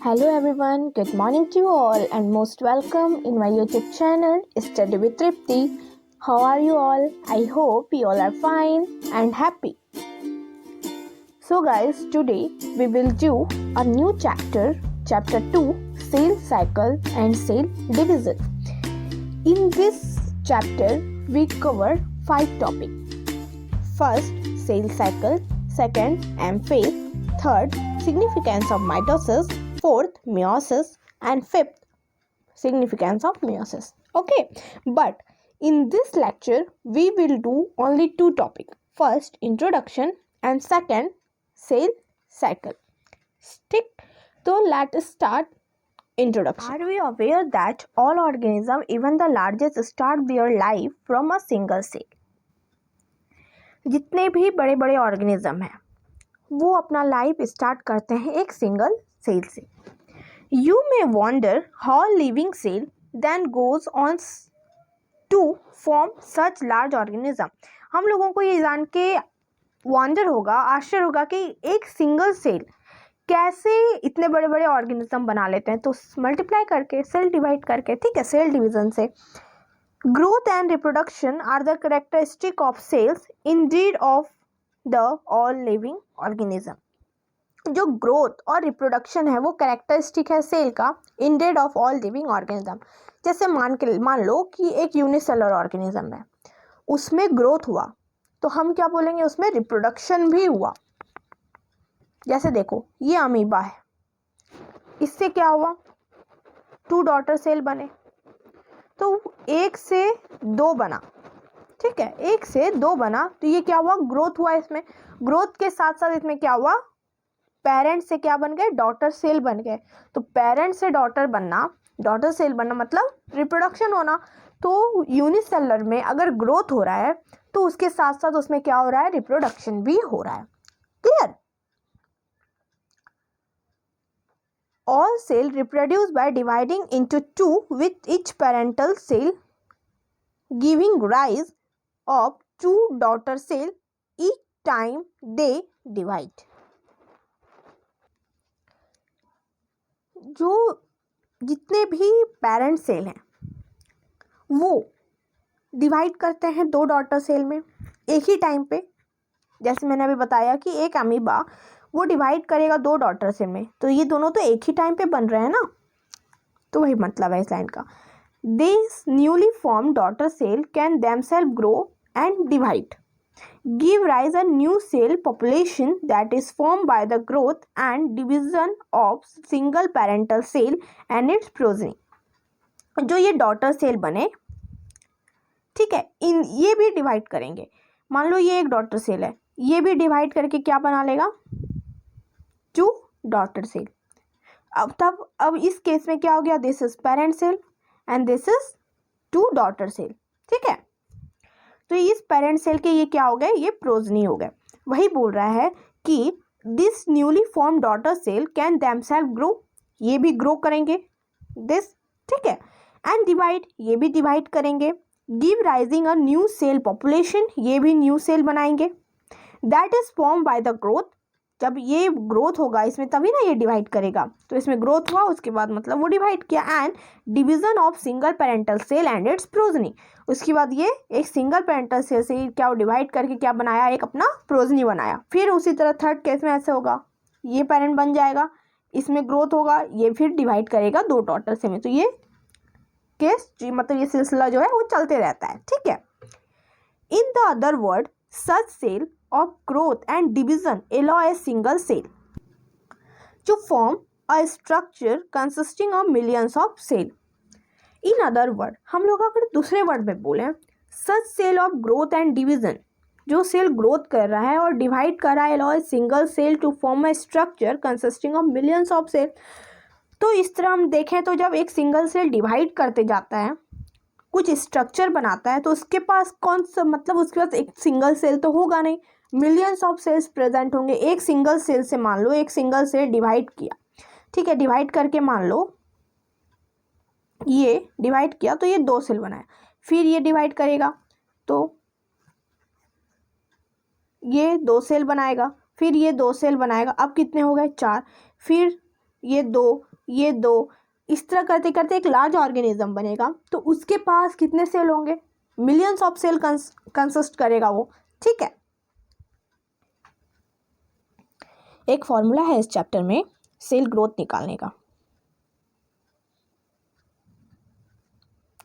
Hello everyone, good morning to you all and most welcome in my YouTube channel Study with Tripti. How are you all? I hope you all are fine and happy. So guys, today we will do a new chapter 2, Sales Cycle and Sale Division. In this chapter, we cover 5 topics. First, sales cycle. Second, M phase. Third, significance of mitosis. Fourth, meiosis. And fifth, significance of meiosis. Okay, but in this lecture, we will do only 2 topics. First, introduction and second, sales cycle. Stick. So let's start introduction. Are we aware that all organisms, even the largest, start their life from a single cell? जितने भी बड़े बड़े organism हैं वो अपना life start करते हैं एक सिंगल सेल से. You may wonder how living cell then goes on to form such large organism. हम लोगों को ये जान के वॉन्डर होगा, आश्चर्य होगा कि एक सिंगल सेल कैसे इतने बड़े बड़े ऑर्गेनिज्म बना लेते हैं. तो मल्टीप्लाई करके, सेल डिवाइड करके, ठीक है, सेल डिवीजन से. Growth and reproduction are the characteristic of cells, indeed of the all living organism. जो ग्रोथ और रिप्रोडक्शन है वो कैरेक्टरिस्टिक है सेल का, ended of all living organism. जैसे मान लो कि एक यूनिसेलर ऑर्गेनिज्म है, उसमें ग्रोथ हुआ तो हम क्या बोलेंगे, उसमें रिप्रोडक्शन भी हुआ. जैसे देखो ये अमीबा है, इससे क्या हुआ, 2 डॉटर सेल बने तो 1 से 2 बना. ठीक है, 1 से 2 बना तो ये क्या हुआ, ग्रोथ हुआ. इसमें ग्रोथ के साथ साथ इसमें क्या हुआ, पेरेंट से क्या बन गए, डॉटर सेल बन गए. तो पेरेंट से डॉटर बनना, डॉटर सेल बनना मतलब रिप्रोडक्शन होना. तो यूनिसेलर में अगर ग्रोथ हो रहा है तो उसके साथ साथ उसमें क्या हो रहा है, रिप्रोडक्शन भी हो रहा है. Clear. All cell reproduce by dividing into 2 with each parental cell giving rise of 2 daughter cell each time they divide. जो जितने भी पेरेंट सेल हैं वो डिवाइड करते हैं 2 डॉटर सेल में एक ही टाइम पे. जैसे मैंने अभी बताया कि एक अमीबा वो डिवाइड करेगा 2 डॉटर सेल में, तो ये दोनों तो एक ही टाइम पे बन रहे हैं ना. तो वही मतलब है इस लाइन का. This newly form daughter cell can themselves grow and divide, give rise a new cell population that is form by the growth and division of single parental cell and its progeny. जो ये daughter cell बने, ठीक है, इन ये भी divide करेंगे. मान लो ये एक डॉटर सेल है, ये भी डिवाइड करके क्या बना लेगा, 2 डॉटर सेल. अब इस केस में क्या हो गया, this is parent cell and this is 2 daughter cell. ठीक है, तो इस पेरेंट सेल के ये क्या हो गए, ये प्रोजनी हो गए. वही बोल रहा है कि this newly form daughter cell can themselves grow, ये भी ग्रो करेंगे दिस, ठीक है, एंड डिवाइड, ये भी डिवाइड करेंगे. Give rising a new cell population, ये भी न्यू सेल बनाएंगे. That is form by the growth, जब ये ग्रोथ होगा इसमें तभी ना ये डिवाइड करेगा. तो इसमें ग्रोथ हुआ, उसके बाद मतलब वो डिवाइड किया. And division of single parental cell and its progeny, उसके बाद ये एक सिंगल पेरेंटल सेल से क्या डिवाइड करके क्या बनाया, एक अपना प्रोजनी बनाया. फिर उसी तरह थर्ड केस में ऐसे होगा, ये पेरेंट बन जाएगा, इसमें ग्रोथ होगा, ये फिर डिवाइड करेगा 2 डॉटर से में. तो ये केस मतलब ये सिलसिला जो है वो चलते रहता है. ठीक है. In the other word, such cell of growth and division allow a single cell to form a structure consisting of millions of cell. In other word, हम लोग अगर दूसरे वर्ड में बोलें, such cell of growth and division, जो cell growth कर रहा है और डिवाइड कर रहा है, allow a single cell to form a structure consisting of millions of cell. तो इस तरह हम देखें तो जब एक सिंगल सेल डिवाइड करते जाता है, कुछ स्ट्रक्चर बनाता है, तो उसके पास कौन सा, मतलब उसके पास एक सिंगल सेल तो होगा नहीं, मिलियंस ऑफ सेल्स प्रेजेंट होंगे. एक सिंगल सेल से मान लो एक सिंगल सेल डिवाइड किया, ठीक है, डिवाइड करके मान लो ये डिवाइड किया तो ये 2 सेल बनाया. फिर ये डिवाइड करेगा तो ये 2 सेल बनाएगा, फिर ये 2 सेल बनाएगा. अब कितने हो गए, 4. फिर ये दो, ये दो, इस तरह करते करते एक लार्ज ऑर्गेनिज्म बनेगा। तो उसके पास कितने सेल होंगे? मिलियंस ऑफ सेल कंसिस्ट करेगा वो, ठीक है। एक फॉर्मूला है इस चैप्टर में सेल ग्रोथ निकालने का,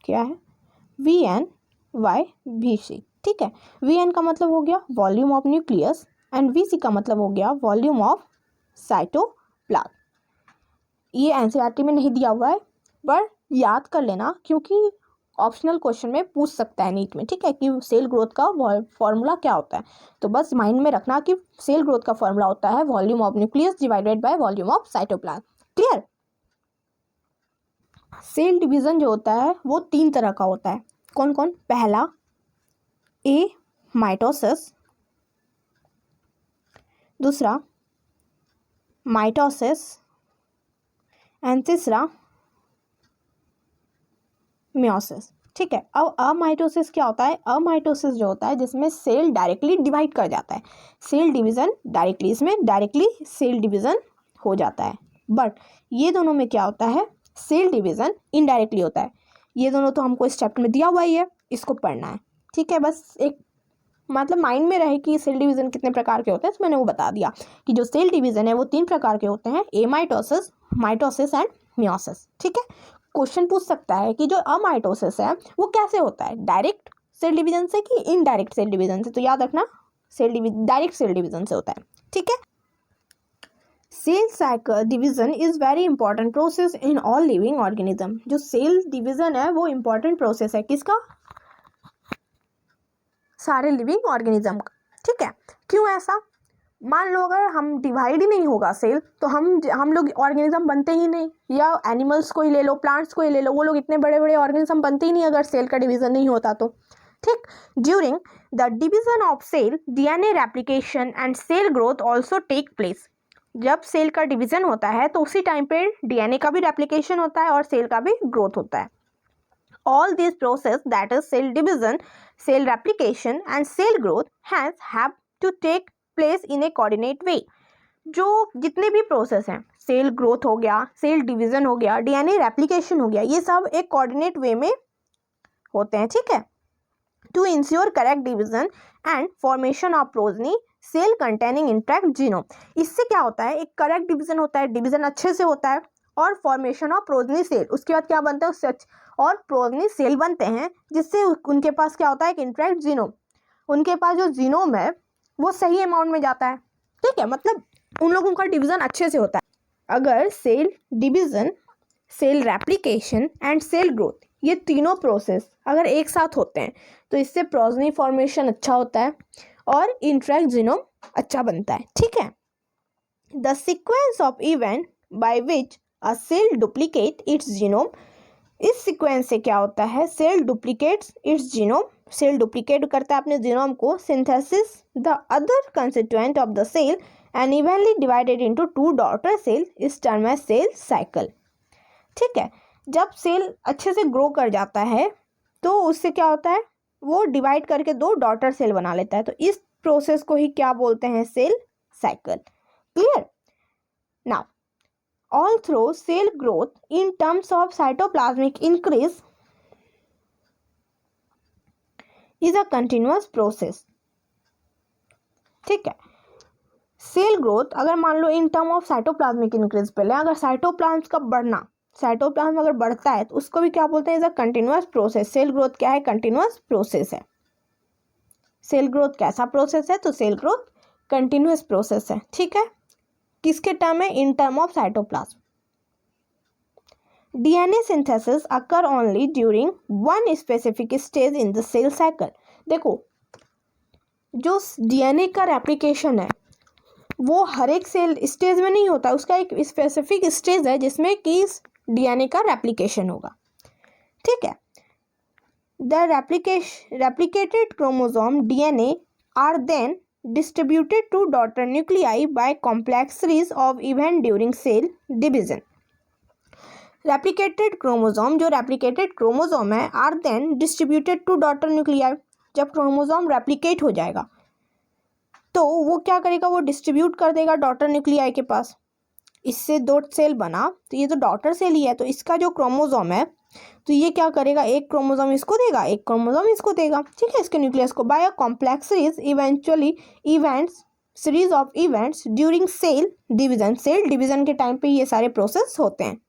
क्या है? VN/VC, ठीक है। VN का मतलब हो गया volume of nucleus and VC का मतलब हो गया वॉल्यूम ऑफ साइटोप्लाज्म। ये एनसीईआरटी में नहीं दिया हुआ है, पर याद कर लेना क्योंकि ऑप्शनल क्वेश्चन में पूछ सकता है नीट में, ठीक है, कि सेल ग्रोथ का फॉर्मूला क्या होता है। तो बस माइंड में रखना कि सेल ग्रोथ का फॉर्मूला होता है volume of nucleus divided by volume of cytoplasm. Clear? Cell division जो होता है वो 3 तरह का होता है। कौन कौन? पहला ए माइटोसिस, दूसरा माइटोसिस एंड तीसरा मियोसिस, ठीक है। अब अमाइटोसिस क्या होता है? अमाइटोसिस जो होता है जिसमें सेल डायरेक्टली डिवाइड कर जाता है, सेल डिवीजन डायरेक्टली, इसमें डायरेक्टली सेल डिवीजन हो जाता है। बट ये दोनों में क्या होता है? सेल डिवीजन इनडायरेक्टली होता है। ये दोनों तो हमको इस चैप्टर में दिया हुआ ही है, इसको पढ़ना है, ठीक है। बस एक मतलब माइंड में रहे कि सेल डिवीजन कितने प्रकार के होते हैं, तो मैंने वो बता दिया कि जो सेल डिवीजन है वो 3 प्रकार के होते हैं, एमाइटोसिस, माइटोसिस एंड मियोसिस, ठीक है। क्वेश्चन पूछ सकता है कि जो अमाइटोसिस है वो कैसे होता है, डायरेक्ट सेल डिवीजन से कि इनडायरेक्ट सेल डिवीजन से? तो याद रखना डायरेक्ट सेल डिवीजन से होता है, ठीक है। Cell cycle division is very important process in all living organism. जो सेल डिवीजन है वो इंपॉर्टेंट प्रोसेस है, किसका? सारे लिविंग ऑर्गेनिज्म का, ठीक है। क्यों ऐसा? मान लो अगर हम डिवाइड ही नहीं होगा सेल तो हम लोग ऑर्गेनिज्म बनते ही नहीं, या एनिमल्स को ही ले लो, प्लांट्स को ही ले लो, वो लोग इतने बड़े बड़े ऑर्गेनिज्म बनते ही नहीं अगर सेल का डिवीजन नहीं होता तो, ठीक। During the division of cell DNA replication and cell growth also take place. जब सेल का डिवीजन होता है तो उसी टाइम पे डीएनए का भी रेप्लिकेशन होता है और सेल का भी ग्रोथ होता है। All these process, that is cell division, cell replication and cell growth have to take place in a coordinate way. जो जितने भी प्रोसेस हैं, सेल ग्रोथ हो गया, सेल डिवीजन हो गया, डीएनए रेप्लिकेशन हो गया, ये सब एक कोऑर्डिनेट वे में होते हैं, ठीक है। To ensure correct division and formation of progeny cell containing intact genome. इससे क्या होता है? एक करेक्ट डिवीजन होता है, डिवीजन अच्छे से होता है, और फॉर्मेशन ऑफ प्रोजनी सेल, उसके बाद क्या बनता है? उससे और प्रोजनी सेल बनते हैं जिससे उनके पास क्या होता है? एक इंटरैक्ट जीनोम, उनके पास जो जीनोम है वो सही अमाउंट में जाता है, ठीक है। मतलब उन लोगों का डिवीजन अच्छे से होता है। अगर cell division, cell replication and cell growth, ये तीनों प्रोसेस अगर एक साथ होते हैं तो इससे प्रोजनी फॉर्मेशन अच्छा होता है और इंटरैक्ट जीनोम अच्छा बनता है, ठीक है। The sequence of event by which a cell duplicate its genome, इस सीक्वेंस से क्या होता है? Cell duplicates its genome, cell duplicate करता है अपने जीनोम को, synthesis the other constituent of the cell and evenly divided into 2 daughter cell is term as cell cycle, ठीक है। जब सेल अच्छे से ग्रो कर जाता है तो उससे क्या होता है? वो डिवाइड करके 2 डॉटर सेल बना लेता है, तो इस प्रोसेस को ही क्या बोलते हैं? Cell cycle. Clear? Now all through cell growth in terms of cytoplasmic increase is a continuous process, ठीक है। सेल ग्रोथ अगर मान लो in term of cytoplasmic increase, पहले अगर साइटोप्लाज्म का बढ़ना, साइटोप्लाज्म अगर बढ़ता है तो उसको भी क्या बोलते हैं? Is a continuous process. Cell growth क्या है? कंटिन्यूअस प्रोसेस है। सेल ग्रोथ कैसा प्रोसेस है? तो सेल ग्रोथ कंटिन्यूअस प्रोसेस है, ठीक है। किसके टर्म है? इन term of cytoplasm. DNA synthesis occur only during one specific stage in the cell cycle। देखो जो DNA का रेप्लिकेशन है वो हर एक सेल स्टेज में नहीं होता, उसका एक स्पेसिफिक स्टेज है जिसमें कि DNA का रेप्लिकेशन होगा, ठीक है। The replicated chromosome DNA are then distributed to daughter nuclei by complex series of events during cell division। Replicated chromosome, जो रेप्लिकेटेड क्रोमोसोम है, are then distributed to daughter nuclei. जब क्रोमोसोम रेप्लिकेट हो जाएगा तो वो क्या करेगा? वो डिस्ट्रीब्यूट कर देगा डॉटर न्यूक्लियाई के पास। इससे दो सेल बना, तो ये तो डॉटर सेल ही है, तो इसका जो क्रोमोसोम है तो ये क्या करेगा, एक क्रोमोसोम इसको देगा, एक क्रोमोसोम इसको देगा, ठीक है, इसके न्यूक्लियस को। By a complex series of events during cell division के टाइम पे ये सारे प्रोसेस होते हैं।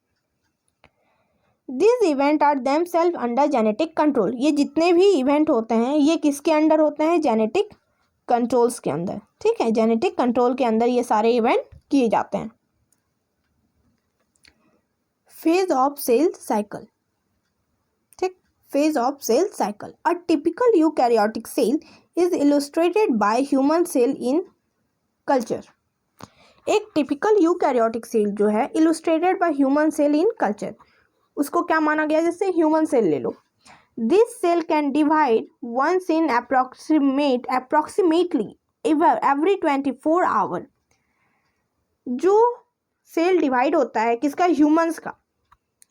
This event are themselves under genetic control, ये जितने भी इवेंट होते हैं ये किसके अंडर होते हैं, जेनेटिक कंट्रोल्स के अंदर, ठीक है, जेनेटिक कंट्रोल के अंदर ये सारे इवेंट किए जाते हैं। फेज ऑफ सेल साइकिल, ठीक, phase of cell cycle. A typical eukaryotic cell is illustrated by human cell in culture. एक टिपिकल यूकैरियोटिक सेल जो है illustrated by human cell in culture, उसको क्या माना गया, जैसे ह्यूमन सेल ले लो। This cell can divide once in approximately every 24 hour. जो सेल डिवाइड होता है किसका, ह्यूमंस का,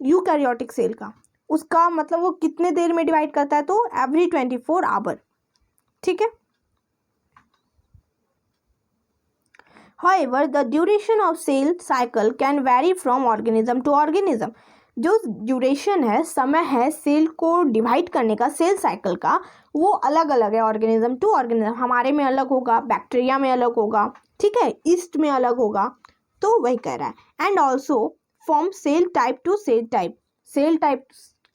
यूकैरियोटिक सेल का, उसका मतलब वो कितने देर में डिवाइड करता है, तो एवरी 24 आवर, ठीक है। However, the duration of cell cycle can vary from organism to organism. जो ड्यूरेशन है, समय है सेल को डिवाइड करने का, सेल साइकिल का, वो अलग अलग है ऑर्गेनिज्म टू ऑर्गेनिज्म। हमारे में अलग होगा, बैक्टीरिया में अलग होगा, ठीक है, ईस्ट में अलग होगा, तो वही कह रहा है। And also from cell type to cell type, cell type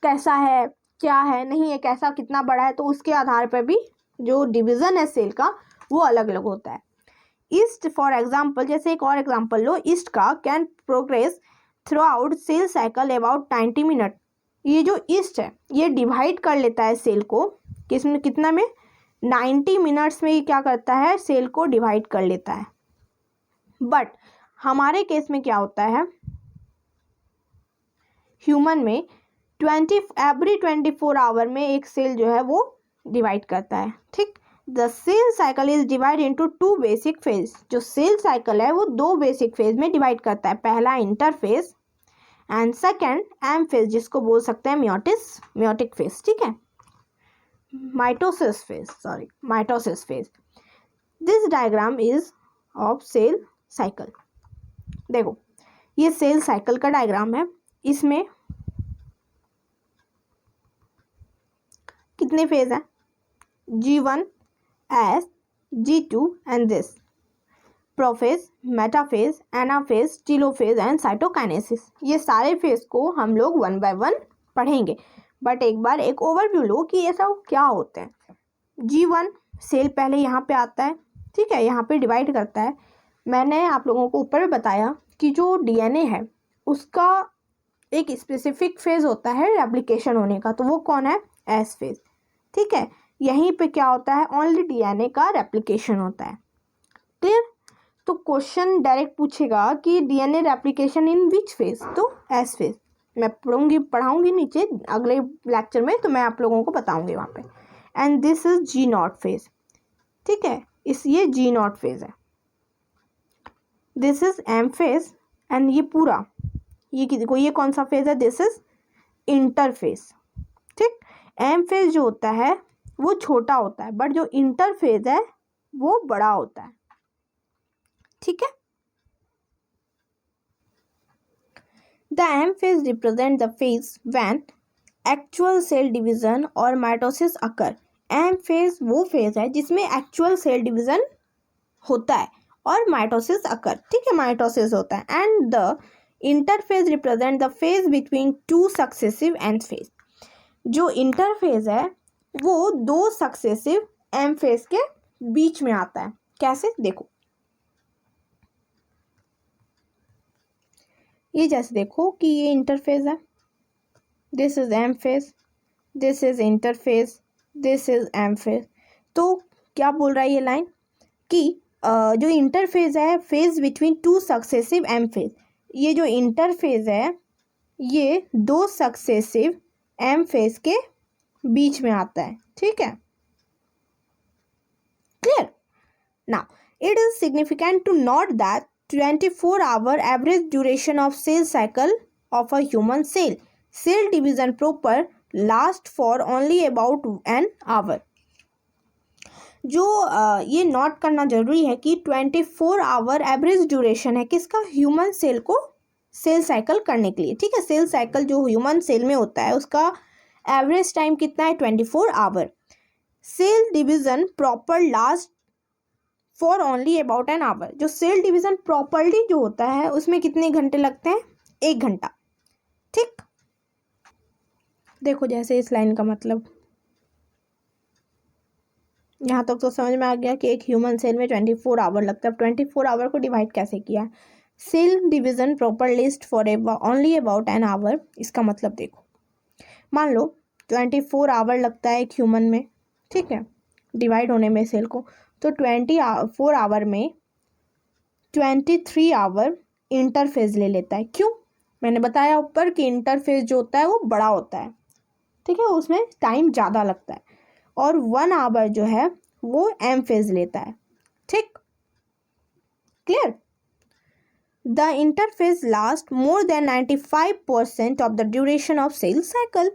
कैसा है, क्या है, नहीं है, कैसा, कितना बड़ा है, तो उसके आधार पर भी जो डिवीज़न है सेल का वो अलग अलग होता है। ईस्ट फॉर एग्जाम्पल, जैसे एक और एग्जाम्पल लो, ईस्ट का can progress throughout cell cycle about 90 minute. ये जो ईस्ट है ये डिवाइड कर लेता है सेल को कितना में, 90 मिनट्स में ये क्या करता है, सेल को डिवाइड कर लेता है। बट हमारे केस में क्या होता है, ह्यूमन में एवरी 24 आवर में एक सेल जो है वो डिवाइड करता है, ठीक। The cell cycle is divide into 2 basic phase. जो सेल साइकिल है वो 2 बेसिक फेज में डिवाइड करता है, पहला interphase and second M phase, जिसको बोल सकते हैं मियोटिक फेज, ठीक है, mitosis phase. This diagram is of cell cycle. देखो ये सेल साइकिल का डायग्राम है, इसमें कितने फेज हैं, G1 as G2 and this prophase, metaphase, anaphase, telophase and cytokinesis. ये सारे फेज को हम लोग 1 by 1 पढ़ेंगे, बट एक बार एक ओवरव्यू लो कि ये सब क्या होते हैं। G1 सेल पहले यहाँ पे आता है, ठीक है, यहाँ पे डिवाइड करता है। मैंने आप लोगों को ऊपर भी बताया कि जो DNA है उसका एक स्पेसिफिक फेज होता है रेप्लिकेशन होने का, तो वो कौन है, एस फेज, ठीक है। यहीं पे क्या होता है, ओनली DNA का रेप्लिकेशन होता है, क्लियर। तो क्वेश्चन डायरेक्ट पूछेगा कि DNA replication in which phase, तो एस फेज। मैं पढ़ाऊंगी नीचे अगले लेक्चर में, तो मैं आप लोगों को बताऊंगी वहाँ पे। And this is G0 phase, ठीक है, ये G0 फेज है। This is M phase and ये पूरा ये कौन सा फेज है, दिस इज इंटरफेज, ठीक। M फेज जो होता है वो छोटा होता है, बट जो इंटरफेज है वो बड़ा होता है, ठीक है। The M phase represent the phase when actual cell division और माइटोसिस अकर। M फेज वो फेज है जिसमें एक्चुअल सेल डिवीजन होता है और माइटोसिस अकर, ठीक है, माइटोसिस होता है। And the interphase represent the phase between 2 successive M phase. जो इंटरफेज है वो 2 सक्सेसिव एम फेज के बीच में आता है। कैसे, देखो ये जैसे देखो कि ये इंटरफेज है, this is M phase, this is interphase, this is M phase. तो क्या बोल रहा है ये लाइन कि जो इंटरफेज है phase between 2 successive M phase, ये जो इंटरफेज है ये 2 सक्सेसिव एम फेज के बीच में आता है, ठीक है, clear. Now it is significant to note that 24-hour average duration of cell cycle of a human cell division proper last for only about an hour. जो ये नोट करना जरूरी है कि 24 आवर एवरेज ड्यूरेशन है किसका, ह्यूमन सेल को cell cycle करने के लिए, ठीक है। सेल साइकिल जो ह्यूमन सेल में होता है उसका एवरेज टाइम कितना है, 24 hour. Cell division proper last for only about an hour. जो सेल डिवीजन प्रॉपरली जो होता है उसमें कितने घंटे लगते हैं, 1 घंटा, ठीक। देखो जैसे इस लाइन का मतलब यहाँ तक तो समझ में आ गया कि एक ह्यूमन सेल में 24 आवर लगता है। 24 आवर को डिवाइड कैसे किया, cell division proper last for only about an hour. इसका मतलब देखो, मान लो 24 आवर लगता है एक ह्यूमन में, ठीक है, डिवाइड होने में सेल को, तो 24 आवर में 23 आवर इंटरफेज ले लेता है। क्यों, मैंने बताया ऊपर कि इंटरफेज जो होता है वो बड़ा होता है, ठीक है, उसमें टाइम ज़्यादा लगता है। और 1 आवर जो है वो एम फेज लेता है, ठीक, clear. The interphase last more than 95% of the duration of cell cycle.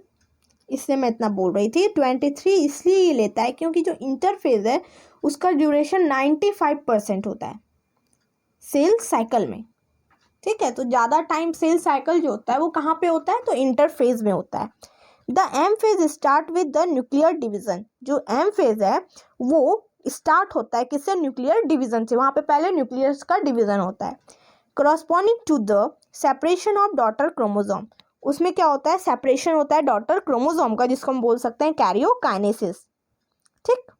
इसलिए मैं इतना बोल रही थी, 23 इसलिए लेता है क्योंकि जो इंटरफेज है उसका ड्यूरेशन 95% होता है सेल साइकिल में, ठीक है। तो ज़्यादा टाइम सेल साइकिल जो होता है वो कहाँ पे होता है, तो इंटरफेज में होता है। The M phase start with the nuclear division. जो एम फेज है वो स्टार्ट होता है किससे, न्यूक्लियर डिवीजन से। वहाँ पे पहले न्यूक्लियस का डिवीजन होता है। Corresponding to the separation of daughter chromosome. उसमें क्या होता है, सेपरेशन होता है डॉटर क्रोमोसोम का, जिसको हम बोल सकते हैं कैरियोकाइनेसिस, ठीक।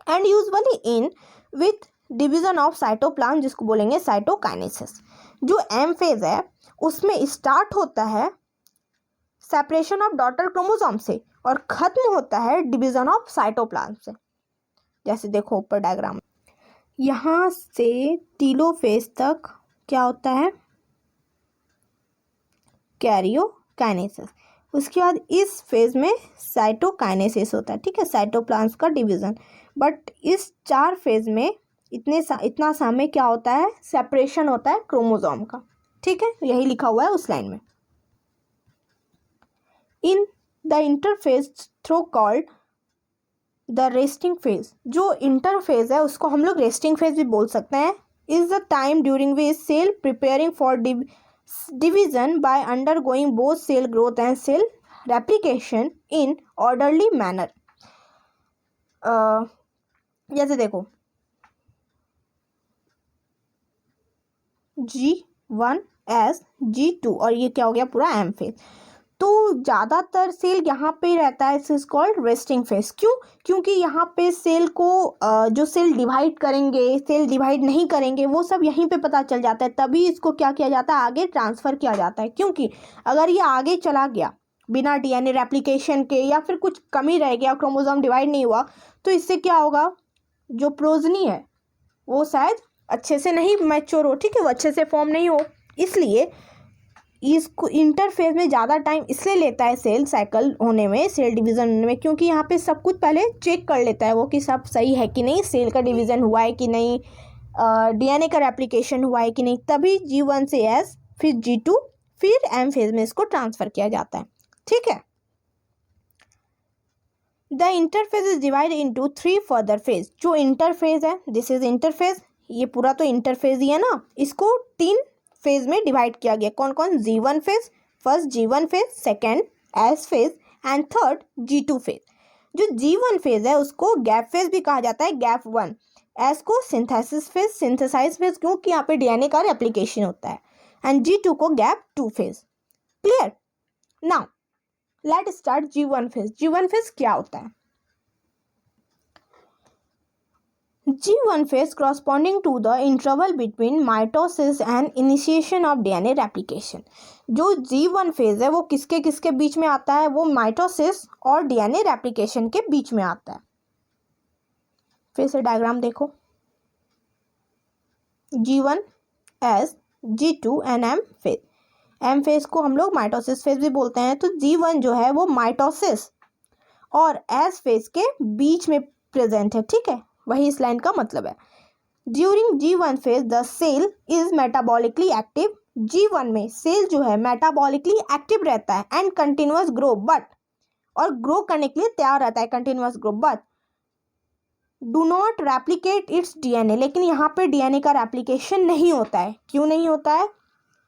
And usually in with division of cytoplasm, जिसको बोलेंगे साइटोकाइनेसिस। जो एम फेज है उसमें स्टार्ट होता है सेपरेशन ऑफ डॉटर क्रोमोसोम से और खत्म होता है डिवीजन ऑफ साइटोप्लाज्म से। जैसे देखो ऊपर डायग्राम, यहाँ से टीलोफेज तक क्या होता है, कैरियोकाइनेसिस। उसके बाद इस फेज में साइटोकाइनेसिस होता है, ठीक है, साइटोप्लाज्म का डिवीजन। बट इस 4 फेज में इतना समय क्या होता है, सेपरेशन होता है क्रोमोसोम का, ठीक है, यही लिखा हुआ है उस लाइन में। In the interphase through called the resting phase. जो इंटरफेज है उसको हम लोग रेस्टिंग फेज भी बोल सकते हैं। Is the time during which cell preparing for division by undergoing both cell growth and cell replication in orderly manner. जैसे देखो G1 S G2 और ये क्या हो गया पूरा एम फेज। तो ज़्यादातर सेल यहाँ पे रहता है, इस कॉल्ड रेस्टिंग फेज। क्यों, क्योंकि यहाँ पे सेल को जो सेल डिवाइड करेंगे, सेल डिवाइड नहीं करेंगे, वो सब यहीं पे पता चल जाता है। तभी इसको क्या किया जाता है, आगे ट्रांसफ़र किया जाता है। क्योंकि अगर ये आगे चला गया बिना DNA रेप्लिकेशन के, या फिर कुछ कमी रह गया, क्रोमोसोम डिवाइड नहीं हुआ, तो इससे क्या होगा, जो प्रोजनी है वो शायद अच्छे से नहीं मैच्योर हो, ठीक है, वो अच्छे से फॉर्म नहीं हो। इसलिए इसको इंटरफेज में ज़्यादा टाइम इसलिए लेता है सेल साइकिल होने में, सेल डिवीज़न होने में, क्योंकि यहाँ पे सब कुछ पहले चेक कर लेता है वो कि सब सही है कि नहीं, सेल का डिवीज़न हुआ है कि नहीं, DNA का रेप्लिकेशन हुआ है कि नहीं। तभी G1 से S, फिर G2, फिर M फेज में इसको ट्रांसफ़र किया जाता है, ठीक है। The interphase is divide into 3 further phase. जो इंटरफेज है, दिस इज इंटरफेज, ये पूरा तो इंटरफेज ही है ना, इसको 3 फेज में डिवाइड किया गया। कौन कौन, G1 phase, first G1 phase, second S phase and third G2 phase. जो G1 फेज है उसको गैप फेज भी कहा जाता है, गैप 1। S को सिंथेसिस फेज, सिंथेसाइज फेज, क्योंकि यहाँ पे DNA का रेप्लिकेशन होता है। एंड G2 को gap 2 phase, clear. Now let start G1 phase. G1 phase क्या होता है, G1 phase corresponding to the interval between mitosis and initiation of DNA replication। जो G1 phase है वो किसके किसके बीच में आता है, वो माइटोसिस और DNA रेप्लिकेशन के बीच में आता है। फिर से डायग्राम देखो, G1 S G2 and M phase. M phase को हम लोग माइटोसिस फेज भी बोलते हैं। तो G1 जो है वो माइटोसिस और S फेज के बीच में प्रेजेंट है, ठीक है, वही इस लाइन का मतलब है। During G1 phase the cell is metabolically active. G1 में सेल जो है मेटाबॉलिकली एक्टिव रहता है एंड कंटिन्यूअस ग्रो, बट, और ग्रो करने के लिए तैयार रहता है, continuous grow, but do not replicate its DNA, लेकिन यहाँ पे डीएनए का रेप्लिकेशन नहीं होता है। क्यों नहीं होता है?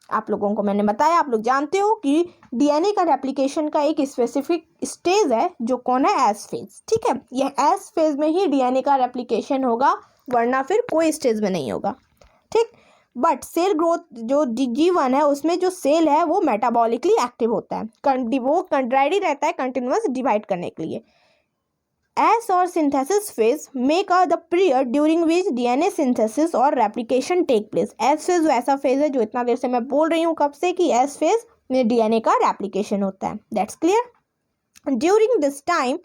आप लोगों को मैंने बताया, आप लोग जानते हो कि डीएनए का रेप्लिकेशन का एक स्पेसिफिक स्टेज है जो कौन है? S phase. ठीक है, यह एस फेज में ही डीएनए का रेप्लिकेशन होगा, वरना फिर कोई स्टेज में नहीं होगा। ठीक, बट सेल ग्रोथ जो G1 है उसमें जो सेल है वो मेटाबॉलिकली एक्टिव होता है, वो रेडी रहता है कंटिन्यूअस डिवाइड करने के लिए। एस और synthesis phase make the period during which DNA synthesis और replication take place. S phase ऐसा फेज है जो इतना देर से मैं बोल रही हूँ कब से कि एस फेज में डीएनए का रेप्लिकेशन होता है। That's clear. During this time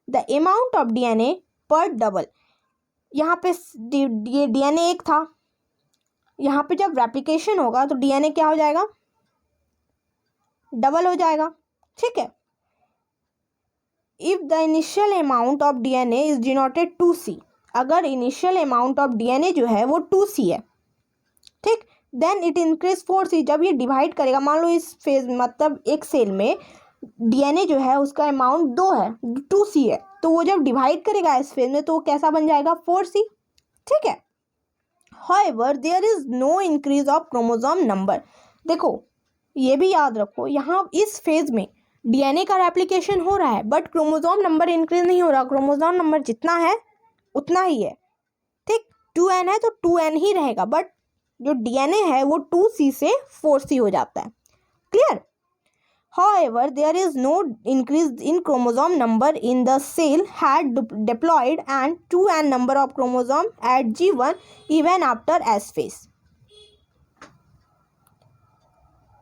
the amount of DNA पर डबल। यहाँ पे ये डीएनए एक था, यहाँ पे जब रेप्लिकेशन होगा तो डीएनए क्या हो जाएगा? डबल हो जाएगा। ठीक है, if the initial amount of DNA is denoted 2C, अगर इनिशियल अमाउंट ऑफ डीएनए जो है वो 2C है, ठीक, देन इट इंक्रीज 4C। जब ये डिवाइड करेगा, मान लो इस फेज मतलब एक सेल में डीएनए जो है उसका अमाउंट 2 है, 2C है, तो वो जब डिवाइड करेगा इस फेज में तो वो कैसा बन जाएगा? 4C। ठीक है, however there is no increase of chromosome number। देखो ये भी याद रखो, यहाँ इस फेज में डीएनए का रेप्लिकेशन हो रहा है बट क्रोमोसोम नंबर इंक्रीज नहीं हो रहा, क्रोमोसोम नंबर जितना है उतना ही है। ठीक, 2N है तो 2N ही रहेगा, बट जो डीएनए है वो 2C से 4C हो जाता है। Clear? However, there is no increase in chromosome number in the cell had diploid and 2N number of chromosome at G1 even after S phase.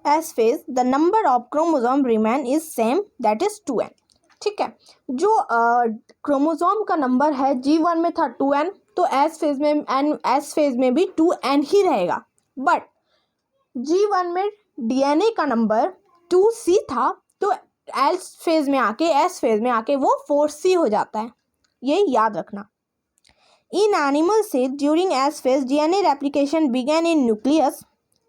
S phase, the number of chromosome remain is same, that is 2N। ठीक है, जो chromosome का number है G1 में था 2N, तो S phase में भी 2N ही रहेगा, बट G1 में डीएनए का नंबर 2C था तो एस फेज में आके वो 4C हो जाता है। ये याद रखना। In animal cell during S phase DNA replication begin in nucleus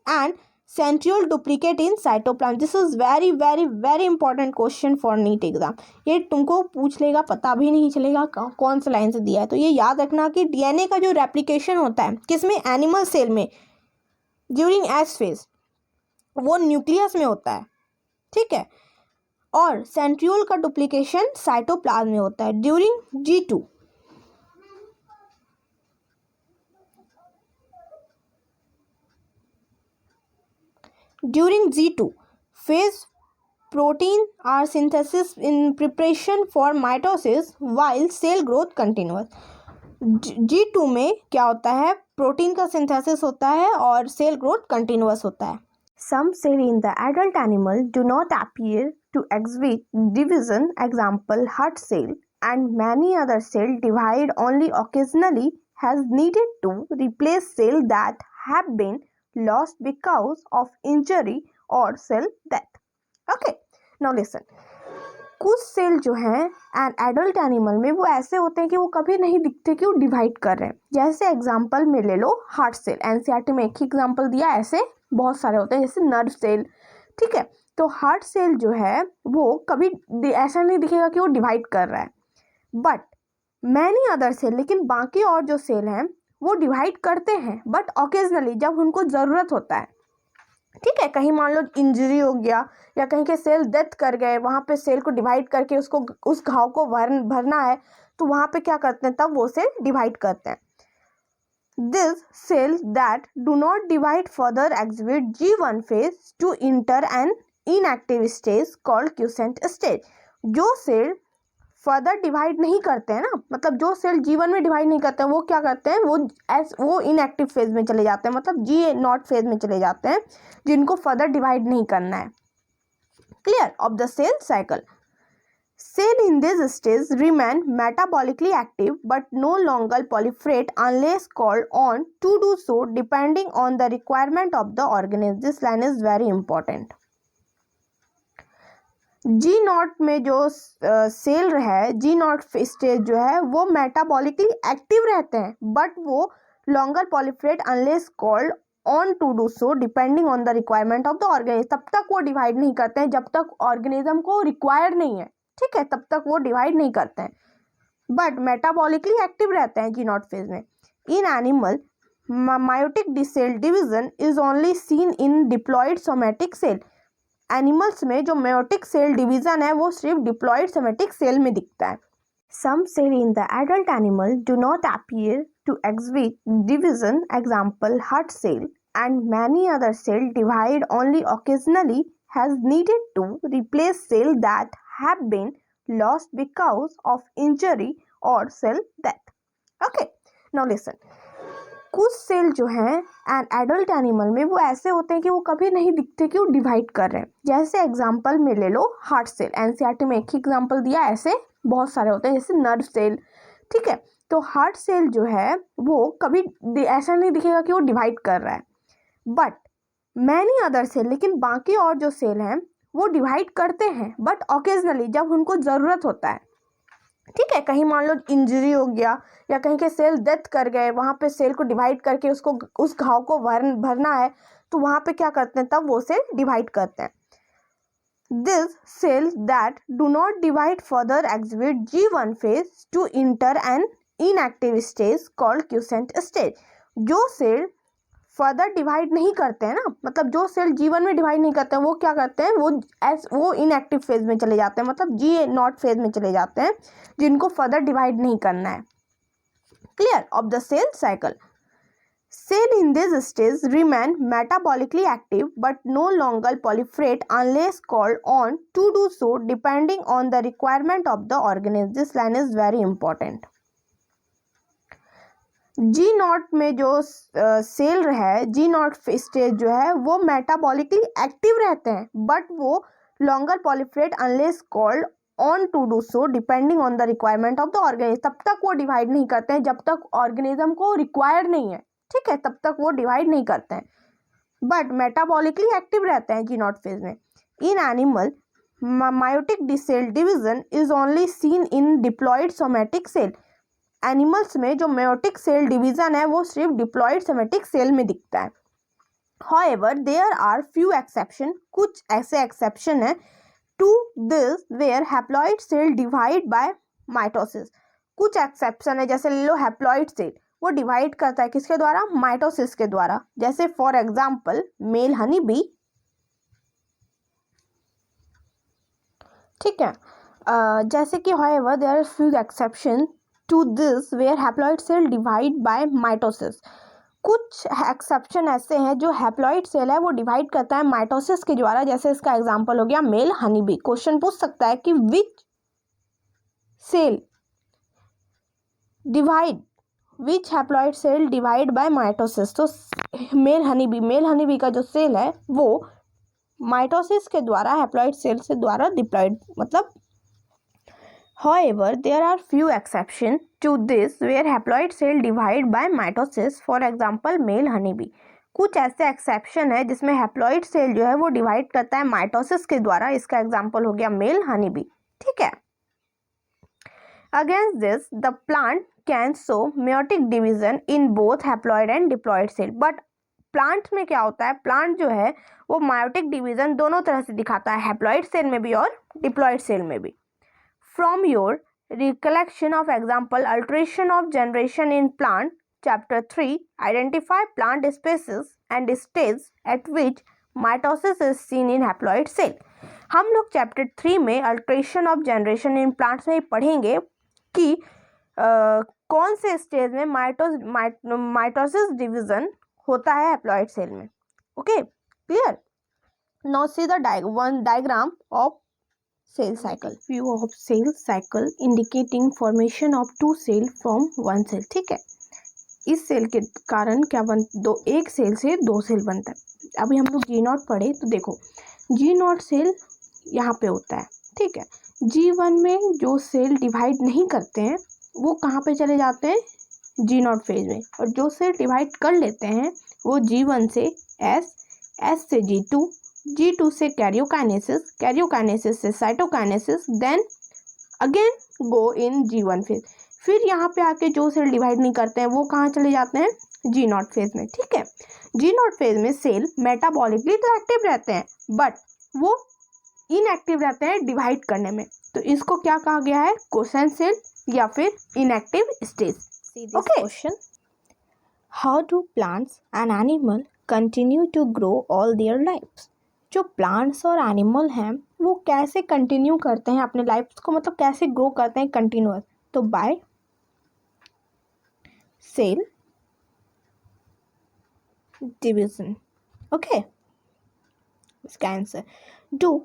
and centriole duplicate in cytoplasm. This is very very very important question for NEET exam. ये तुमको पूछ लेगा, पता भी नहीं चलेगा कौन सा लाइन से दिया है। तो ये याद रखना कि डीएनए का जो रेप्लिकेशन होता है किसमें? एनिमल सेल में ड्यूरिंग एस फेज, वो न्यूक्लियस में होता है। ठीक है, और सेंट्रियोल का डुप्लीकेशन साइटोप्लाज्म में होता है during G2। During G2 phase protein are synthesis in preparation for mitosis while cell growth continuous। G2 में क्या होता है? प्रोटीन का सिंथेसिस होता है और सेल ग्रोथ कंटिन्यूअस होता है। Some cell in the adult animal do not appear to exhibit division, example heart cell, and many other cells divide only occasionally has needed to replace cells that have been lost because of injury or cell death. Okay, now listen. कुछ cell जो हैं adult animal में वो ऐसे होते हैं कि वो कभी नहीं दिखते कि वो डिवाइड कर रहे हैं। जैसे एग्जांपल में ले लो हार्ट सेल, एनसीईआरटी में एक ही एग्जांपल दिया, ऐसे बहुत सारे होते हैं जैसे नर्व सेल। ठीक है, तो हार्ट सेल जो है वो कभी ऐसा नहीं दिखेगा कि वो डिवाइड कर रहा है, बट मैनी अदर सेल, लेकिन बाकी और जो सेल हैं वो डिवाइड करते हैं बट ऑकेजनली, जब उनको ज़रूरत होता है। ठीक है, कहीं मान लो इंजरी हो गया या कहीं के सेल डेथ कर गए, वहाँ पे सेल को डिवाइड करके उसको उस घाव को भरना है, तो वहाँ पे क्या करते हैं? तब वो सेल डिवाइड करते हैं। This cells that do not divide further exhibit G1 phase to enter an inactive stage called quiescent stage। जो सेल फर्दर डिवाइड नहीं करते हैं ना, मतलब जो सेल G1 में डिवाइड नहीं करते हैं वो क्या करते हैं? वो इनएक्टिव फेज में चले जाते हैं, मतलब G0 फेज में चले जाते हैं, जिनको फर्दर डिवाइड नहीं करना है। Clear of the cell cycle. Cell in this stage remain metabolically active but no longer proliferate unless called on to do so depending on the requirement of the organism। This line is very important। G0 में जो cell है, G0 stage जो है वो metabolically active रहते हैं but वो longer proliferate unless called on to do so depending on the requirement of the organism. तब तक वो डिवाइड नहीं करते हैं जब तक ऑर्गेनिज्म को रिक्वायर नहीं है। ठीक है, तब तक वो डिवाइड नहीं करते हैं, बट मेटाबॉलिकली एक्टिव रहते हैं जी नॉट फेज में। In animal meiotic cell division is only seen in diploid somatic cell। Animals में जो meiotic cell division है वो सिर्फ diploid somatic cell में दिखता है। Some cell in the adult animal do not appear to exhibit division, example heart cell, and many other cells divide only occasionally has needed to replace cells that have been lost because of injury or cell death। Okay, now listen। कुछ cell जो हैं adult animal में वो ऐसे होते हैं कि वो कभी नहीं दिखते कि वो डिवाइड कर रहे हैं। जैसे एग्जांपल में ले लो हार्ट सेल, एनसीईआरटी में एक ही एग्जांपल दिया, ऐसे बहुत सारे होते हैं जैसे नर्व सेल, ठीक है। तो हार्ट सेल जो है वो कभी ऐसा नहीं दिखेगा कि वो डिवाइड कर रहा है, बट मैनी अदर सेल, लेकिन बाकी और जो सेल हैं वो डिवाइड करते हैं बट ऑकेजनली, जब उनको ज़रूरत होता है, ठीक है। कहीं मान लो इंजरी हो गया या कहीं के सेल डेथ कर गए, वहाँ पे सेल को डिवाइड करके उसको उस घाव को भरना है, तो वहाँ पे क्या करते हैं, तब वो सेल डिवाइड करते हैं। This cell that do not divide further exhibit G1 phase to enter an inactive stage called quiescent stage. जो सेल फर्दर डिवाइड नहीं करते हैं ना, मतलब जो सेल G1 में डिवाइड नहीं करते हैं, वो क्या करते हैं, वो इनएक्टिव फेज में चले जाते हैं, मतलब G नॉट फेज में चले जाते हैं, जिनको फर्दर डिवाइड नहीं करना है। Clear of the cell cycle. Cell in this stage remain metabolically active but no longer proliferate unless called on to do so depending on the requirement of the organism। This line is very important। G naught में जो cell है, जी not stage जो है वो metabolically active रहते हैं but वो longer proliferate unless called on to do so depending on the requirement of the organism। तब तक वो डिवाइड नहीं करते हैं जब तक ऑर्गेनिज्म को रिक्वायर नहीं है, ठीक है, तब तक वो डिवाइड नहीं करते हैं, बट मेटाबॉलिकली एक्टिव रहते हैं जी नॉट फेज में। In animal meiotic cell division is only seen in diploid somatic cell। Animals में जो meiotic cell division है वो सिर्फ diploid somatic cell में दिखता है। However, there are few exception, कुछ ऐसे exception है to this where haploid cell divide by mitosis। कुछ exception है, जैसे ले लो haploid cell, वो डिवाइड करता है किसके द्वारा, माइटोसिस के द्वारा। जैसे for example male honey bee, ठीक है। जैसे कि however there are few exception to this where haploid cell divide by mitosis। कुछ एक्सेप्शन ऐसे हैं जो हैप्लॉइड सेल है वो डिवाइड करता है माइटोसिस के द्वारा। जैसे इसका एग्जांपल हो गया मेल हनी बी। क्वेश्चन पूछ सकता है कि which cell divide, which haploid cell divide by mitosis. तो मेल हनी बी का जो सेल है वो माइटोसिस के द्वारा हैप्लॉइड सेल से द्वारा डिप्लॉइड, मतलब however there are few exception to this where haploid cell divide by mitosis, for example male honeybee। कुछ ऐसे एक्सेप्शन है जिसमें हैप्लॉइड सेल जो है वो डिवाइड करता है माइटोसिस के द्वारा। इसका एग्जांपल हो गया मेल हनीबी, ठीक है। Against this the plant can show meiotic division in both haploid and diploid cell। But plant में क्या होता है, प्लांट जो है वो meiotic division दोनों तरह से दिखाता है, हैप्लॉइड सेल में भी और डिप्लॉइड सेल में भी। From your recollection of example alteration of generation in plant, chapter 3, identify plant species and stage at which mitosis is seen in haploid cell। हम लोग चैप्टर 3 में alteration of generation in plants में पढ़ेंगे कि कौन से स्टेज में mitosis division होता है हैप्लॉइड सेल में। Okay, clear. Now see the diagram of cell cycle। view of cell cycle indicating formation of two cell from one cell। ठीक है, इस सेल के कारण क्या एक सेल से दो सेल बनता है। अभी हम लोग जी नॉट पढ़े तो देखो जी नॉट सेल यहाँ पे होता है, ठीक है। G1 में जो सेल डिवाइड नहीं करते हैं वो कहाँ पे चले जाते हैं, जी नॉट फेज में, और जो सेल डिवाइड कर लेते हैं वो G1 से S से G2 से कैरियोकाइनेसिस से साइटोकाइनेसिस, देन अगेन गो इन G1 फेज। फिर यहाँ पे आके जो सेल डिवाइड नहीं करते हैं वो कहाँ चले जाते हैं, जी नॉट फेज में, ठीक है। जी नॉट फेज में सेल मेटाबॉलिकली तो एक्टिव रहते हैं बट वो इनएक्टिव रहते हैं डिवाइड करने में, तो इसको क्या कहा गया है, क्वेश्चन सेल या फिर inactive stage. See this question. How do plants and animal continue to grow all their lives? जो प्लांट्स और एनिमल हैं वो कैसे कंटिन्यू करते हैं अपने लाइफ को, मतलब कैसे ग्रो करते हैं कंटिन्यूअस, तो बाय सेल डिवीजन। ओके, इसका answer, do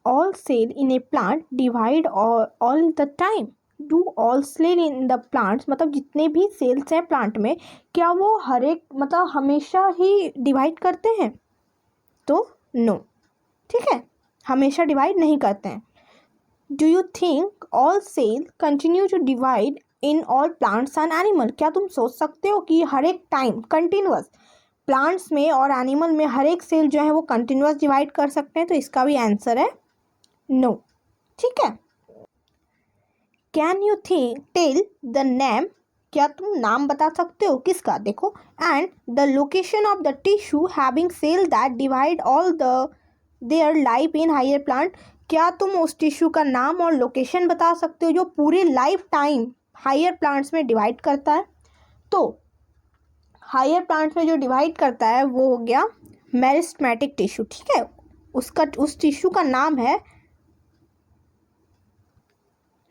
all cell in a plant divide all the time. Do all cell in the plants मतलब जितने भी सेल्स हैं प्लांट में, क्या वो हर एक मतलब हमेशा ही डिवाइड करते हैं, तो नो, ठीक है, हमेशा डिवाइड नहीं करते हैं। Do you think all cell continue to divide in all plants and animal? क्या तुम सोच सकते हो कि हर एक टाइम कंटिन्यूअस प्लांट्स में और एनिमल में हर एक सेल जो है वो कंटिन्यूअस डिवाइड कर सकते हैं, तो इसका भी आंसर है नो, ठीक है। Can you tell the name? क्या तुम नाम बता सकते हो किसका, देखो, and the location of the tissue having cell that divide all their life in higher plant. क्या तुम उस टिश्यू का नाम और लोकेशन बता सकते हो जो पूरे लाइफ टाइम हायर प्लांट्स में डिवाइड करता है? तो हायर प्लांट्स में जो डिवाइड करता है वो हो गया मेरिस्टेमेटिक टिश्यू, ठीक है, उसका उस टिश्यू का नाम है।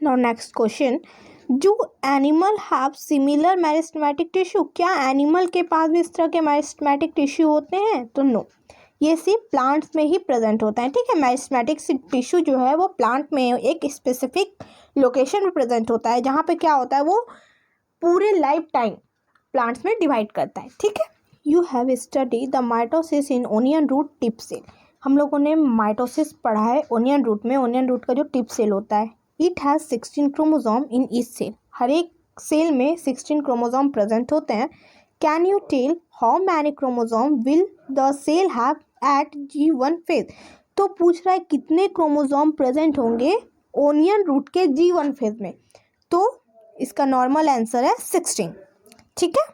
Now next question, do animal have similar meristematic tissue? क्या एनिमल के पास भी इस तरह के मेरिस्टेमेटिक टिश्यू होते हैं? तो नो, ये सिर्फ प्लांट्स में ही प्रेजेंट होता है, ठीक है। मेरिस्टेमेटिक टिश्यू जो है वो प्लांट में एक स्पेसिफिक लोकेशन में प्रेजेंट होता है जहाँ पे क्या होता है, वो पूरे लाइफ टाइम प्लांट्स में डिवाइड करता है, ठीक है। You have study the mitosis in onion root tip cell. हम लोगों ने माइटोसिस पढ़ा है ओनियन रूट में। ओनियन रूट का जो टिप सेल होता है, it has 16 chromosome in each cell. हर एक सेल में 16 क्रोमोसोम प्रेजेंट होते हैं। Can you tell how many chromosome will the cell have at G1 phase? तो पूछ रहा है कितने क्रोमोसोम प्रेजेंट होंगे ओनियन रूट के G1 फेज में, तो इसका नॉर्मल आंसर है 16, ठीक है।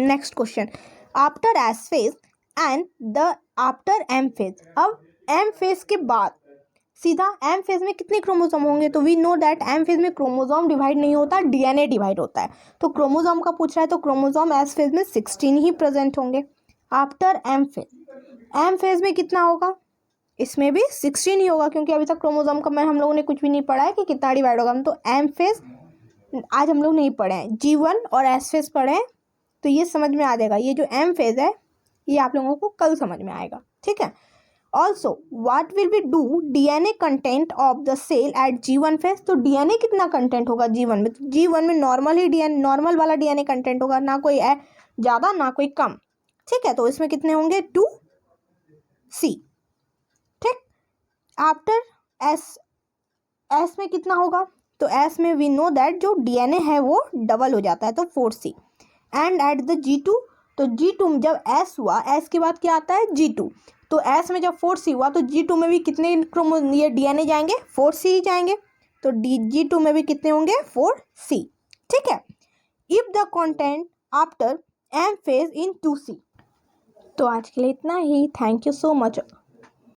Next question, after S phase and the after M phase. अब एम फेज के बाद सीधा एम फेज में कितने क्रोमोसोम होंगे? तो we know that M phase में क्रोमोसोम डिवाइड नहीं होता, डीएनए डिवाइड होता है। तो क्रोमोसोम का पूछ रहा है, तो क्रोमोसोम एस फेज में 16 ही प्रेजेंट होंगे। आफ्टर एम फेज में कितना होगा? इसमें भी 16 ही होगा, क्योंकि अभी तक क्रोमोसोम का हम लोगों ने कुछ भी नहीं पढ़ा है कि कितना डिवाइड होगा। तो एम फेज आज हम लोग नहीं पढ़े हैं, G1 और एस फेज पढ़े हैं, तो ये समझ में आ जाएगा। ये जो एम फेज है ये आप लोगों को कल समझ में आएगा, ठीक है। Also what will be do DNA content of the cell at G1 phase? तो डीएनए कितना कंटेंट होगा G1 में? तो G1 में नॉर्मल ही डीएनए, नॉर्मल वाला डीएनए कंटेंट होगा, ना कोई ज़्यादा ना कोई कम, ठीक है। तो इसमें कितने होंगे? 2C, ठीक। आफ्टर एस में कितना होगा? तो एस में वी नो दैट जो डीएनए है वो डबल हो जाता है, तो 4C। And at the G2, तो G2 में जब एस हुआ, एस के बाद क्या आता है? G2। तो एस में जब 4C हुआ तो G2 में भी कितने ये डीएनए जाएंगे? 4C ही जाएंगे। तो G2 में भी कितने होंगे? 4C, ठीक है। If the content after M phase in 2C। तो आज के लिए इतना ही। Thank you so much.